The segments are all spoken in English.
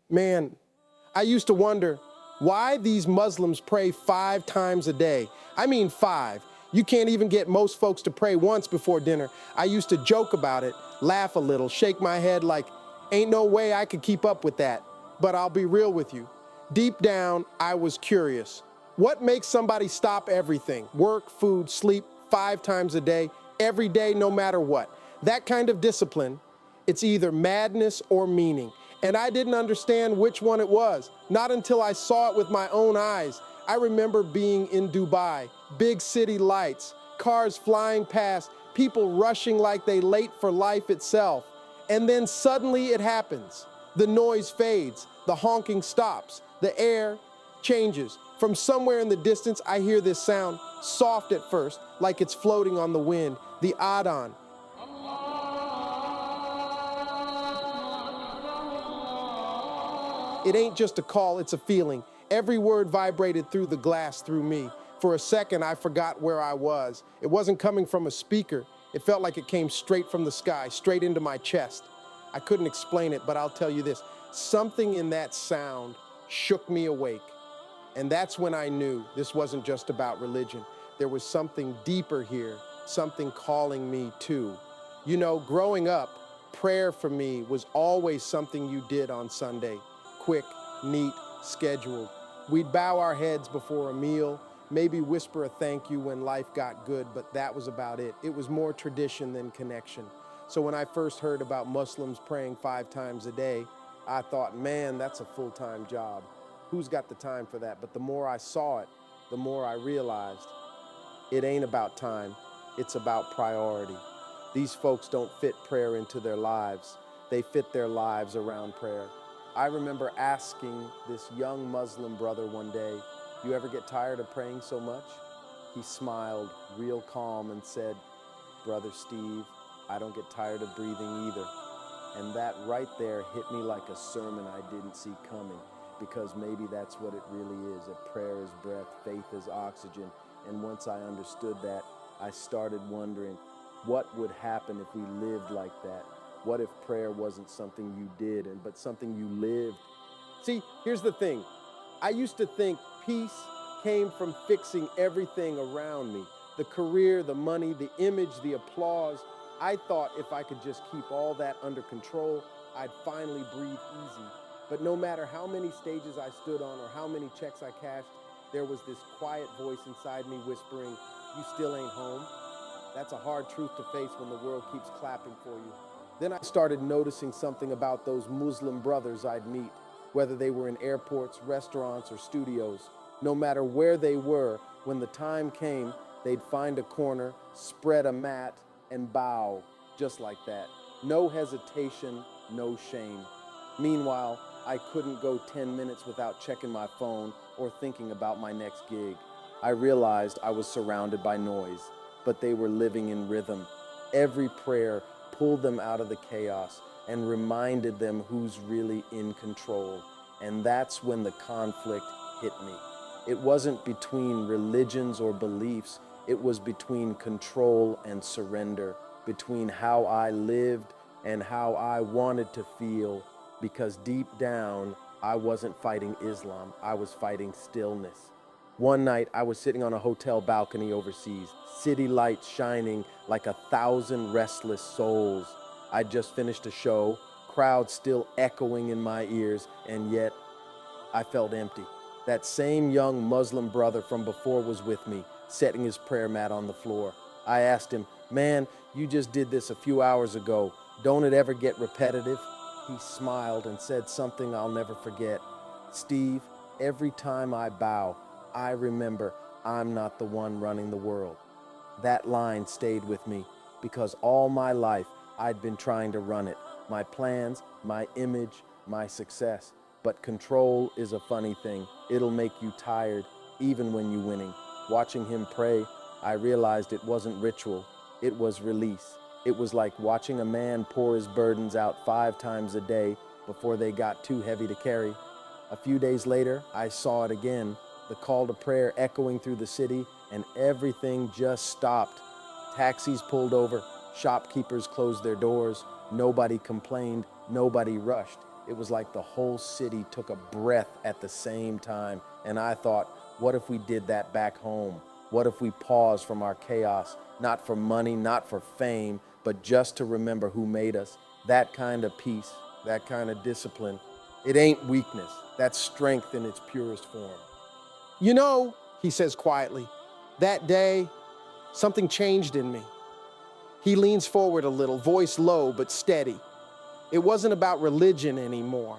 Man, I used to wonder why these Muslims pray 5 times a day. I mean 5. You can't even get most folks to pray once before dinner. I used to joke about it, laugh a little, shake my head like, ain't no way I could keep up with that. But I'll be real with you. Deep down, I was curious. What makes somebody stop everything? Work, food, sleep, 5 times a day, every day, no matter what. That kind of discipline, it's either madness or meaning. And I didn't understand which one it was, not until I saw it with my own eyes. I remember being in Dubai, big city lights, cars flying past, people rushing like they late for life itself. And then suddenly it happens. The noise fades, the honking stops, the air changes. From somewhere in the distance, I hear this sound, soft at first, like it's floating on the wind, the adhan. It ain't just a call, it's a feeling. Every word vibrated through the glass through me. For a second, I forgot where I was. It wasn't coming from a speaker. It felt like it came straight from the sky, straight into my chest. I couldn't explain it, but I'll tell you this. Something in that sound shook me awake. And that's when I knew this wasn't just about religion. There was something deeper here, something calling me too. You know, growing up, prayer for me was always something you did on Sunday. Quick, neat, scheduled. We'd bow our heads before a meal, maybe whisper a thank you when life got good, but that was about it. It was more tradition than connection. So when I first heard about Muslims praying 5 times a day, I thought, man, that's a full-time job. Who's got the time for that? But the more I saw it, the more I realized it ain't about time, it's about priority. These folks don't fit prayer into their lives. They fit their lives around prayer. I remember asking this young Muslim brother one day, you ever get tired of praying so much? He smiled real calm and said, Brother Steve, I don't get tired of breathing either. And that right there hit me like a sermon I didn't see coming, because maybe that's what it really is. That prayer is breath, faith is oxygen. And once I understood that, I started wondering what would happen if we lived like that. What if prayer wasn't something you did, but something you lived? See, here's the thing. I used to think peace came from fixing everything around me. The career, the money, the image, the applause. I thought if I could just keep all that under control, I'd finally breathe easy. But no matter how many stages I stood on or how many checks I cashed, there was this quiet voice inside me whispering, you still ain't home. That's a hard truth to face when the world keeps clapping for you. Then I started noticing something about those Muslim brothers I'd meet, whether they were in airports, restaurants, or studios. No matter where they were, when the time came, they'd find a corner, spread a mat, and bow, just like that. No hesitation, no shame. Meanwhile, I couldn't go 10 minutes without checking my phone or thinking about my next gig. I realized I was surrounded by noise, but they were living in rhythm. Every prayer pulled them out of the chaos and reminded them who's really in control. And that's when the conflict hit me. It wasn't between religions or beliefs. It was between control and surrender, between how I lived and how I wanted to feel, because deep down, I wasn't fighting Islam. I was fighting stillness. One night, I was sitting on a hotel balcony overseas, city lights shining like 1,000 restless souls. I'd just finished a show, crowds still echoing in my ears, and yet I felt empty. That same young Muslim brother from before was with me, setting his prayer mat on the floor. I asked him, man, you just did this a few hours ago. Don't it ever get repetitive? He smiled and said something I'll never forget. Steve, every time I bow, I remember I'm not the one running the world. That line stayed with me because all my life I'd been trying to run it. My plans, my image, my success. But control is a funny thing. It'll make you tired even when you're winning. Watching him pray, I realized it wasn't ritual. It was release. It was like watching a man pour his burdens out 5 times a day before they got too heavy to carry. A few days later, I saw it again, the call to prayer echoing through the city, and everything just stopped. Taxis pulled over, shopkeepers closed their doors, nobody complained, nobody rushed. It was like the whole city took a breath at the same time. And I thought, what if we did that back home? What if we paused from our chaos, not for money, not for fame, but just to remember who made us? That kind of peace, that kind of discipline, it ain't weakness. That's strength in its purest form. You know, he says quietly, that day, something changed in me. He leans forward a little, voice low but steady. It wasn't about religion anymore.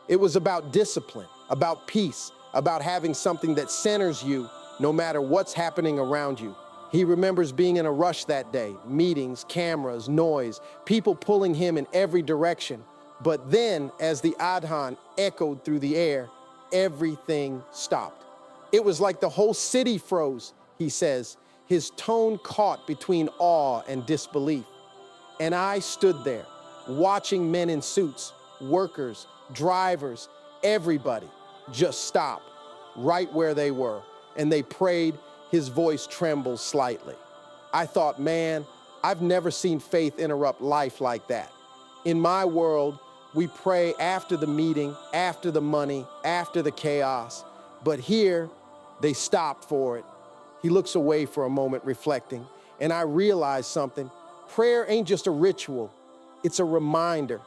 It was about discipline, about peace, about having something that centers you no matter what's happening around you. He remembers being in a rush that day, meetings, cameras, noise, people pulling him in every direction. But then, as the Adhan echoed through the air, everything stopped. It was like the whole city froze, he says, his tone caught between awe and disbelief. And I stood there, watching men in suits, workers, drivers, everybody just stop right where they were. And they prayed. His voice trembled slightly. I thought, man, I've never seen faith interrupt life like that. In my world, we pray after the meeting, after the money, after the chaos. But here, they stopped for it. He looks away for a moment, reflecting, and I realize something. Prayer ain't just a ritual, it's a reminder.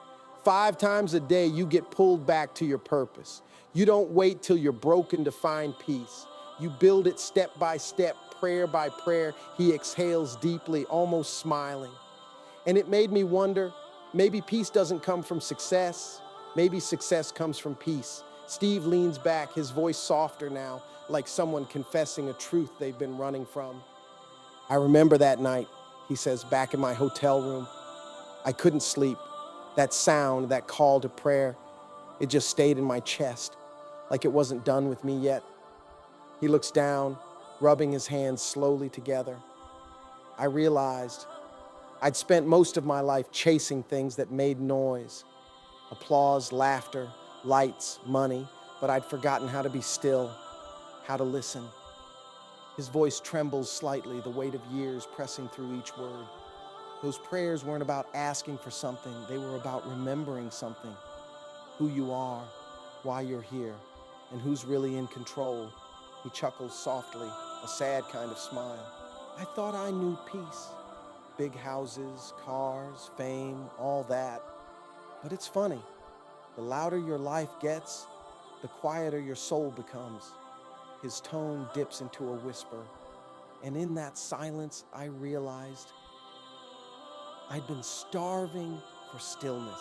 5 times a day, you get pulled back to your purpose. You don't wait till you're broken to find peace. You build it step by step, prayer by prayer. He exhales deeply, almost smiling. And it made me wonder, maybe peace doesn't come from success. Maybe success comes from peace. Steve leans back, his voice softer now, like someone confessing a truth they've been running from. I remember that night, he says, back in my hotel room. I couldn't sleep. That sound, that call to prayer, it just stayed in my chest, like it wasn't done with me yet. He looks down, rubbing his hands slowly together. I realized I'd spent most of my life chasing things that made noise. Applause, laughter, lights, money, but I'd forgotten how to be still, how to listen. His voice trembles slightly, the weight of years pressing through each word. Those prayers weren't about asking for something, they were about remembering something. Who you are, why you're here, and who's really in control. He chuckles softly, a sad kind of smile. I thought I knew peace. Big houses, cars, fame, all that. But it's funny. The louder your life gets, the quieter your soul becomes. His tone dips into a whisper. And in that silence, I realized I'd been starving for stillness.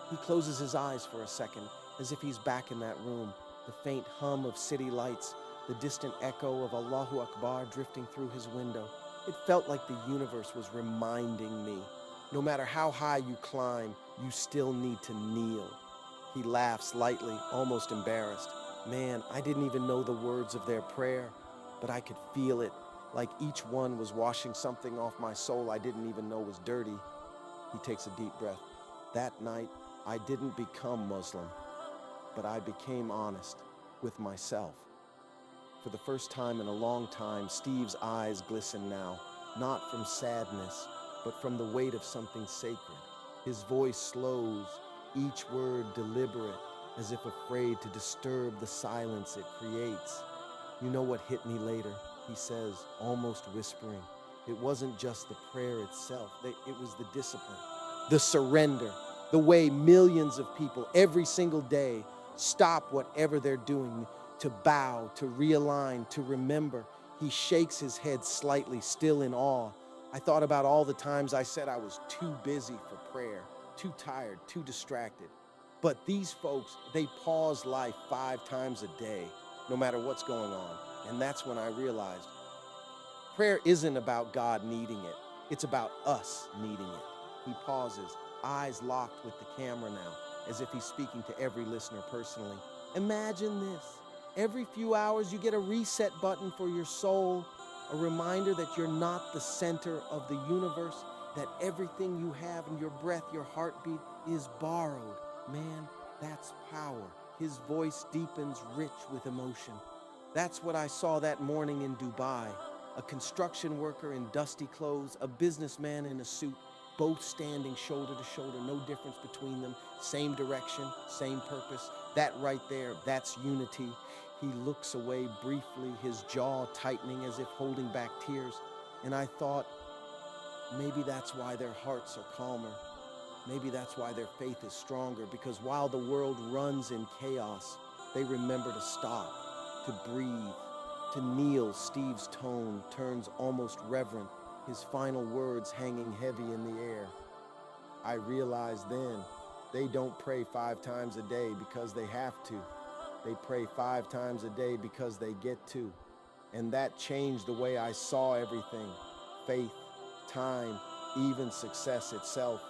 He closes his eyes for a second, as if he's back in that room. The faint hum of city lights, the distant echo of Allahu Akbar drifting through his window. It felt like the universe was reminding me, no matter how high you climb, you still need to kneel. He laughs lightly, almost embarrassed. Man, I didn't even know the words of their prayer, but I could feel it, like each one was washing something off my soul I didn't even know was dirty. He takes a deep breath. That night, I didn't become Muslim, but I became honest with myself. For the first time in a long time, Steve's eyes glisten now, not from sadness, but from the weight of something sacred. His voice slows, each word deliberate, as if afraid to disturb the silence it creates. You know what hit me later, he says, almost whispering. It wasn't just the prayer itself, it was the discipline, the surrender, the way millions of people every single day stop whatever they're doing to bow, to realign, to remember. He shakes his head slightly, still in awe. I thought about all the times I said I was too busy for prayer, too tired, too distracted. But these folks, they pause life 5 times a day, no matter what's going on. And that's when I realized prayer isn't about God needing it. It's about us needing it. He pauses, eyes locked with the camera now, as if he's speaking to every listener personally. Imagine this. Every few hours, you get a reset button for your soul, a reminder that you're not the center of the universe, that everything you have and your breath, your heartbeat is borrowed. Man, that's power. His voice deepens, rich with emotion. That's what I saw that morning in Dubai. A construction worker in dusty clothes, a businessman in a suit, both standing shoulder to shoulder, no difference between them, same direction, same purpose. That right there, that's unity. He looks away briefly, his jaw tightening as if holding back tears. And I thought, maybe that's why their hearts are calmer. Maybe that's why their faith is stronger, because while the world runs in chaos, they remember to stop, to breathe, to kneel. Steve's tone turns almost reverent, his final words hanging heavy in the air. I realized then, they don't pray 5 times a day because they have to. They pray 5 times a day because they get to. And that changed the way I saw everything. Faith, time, even success itself.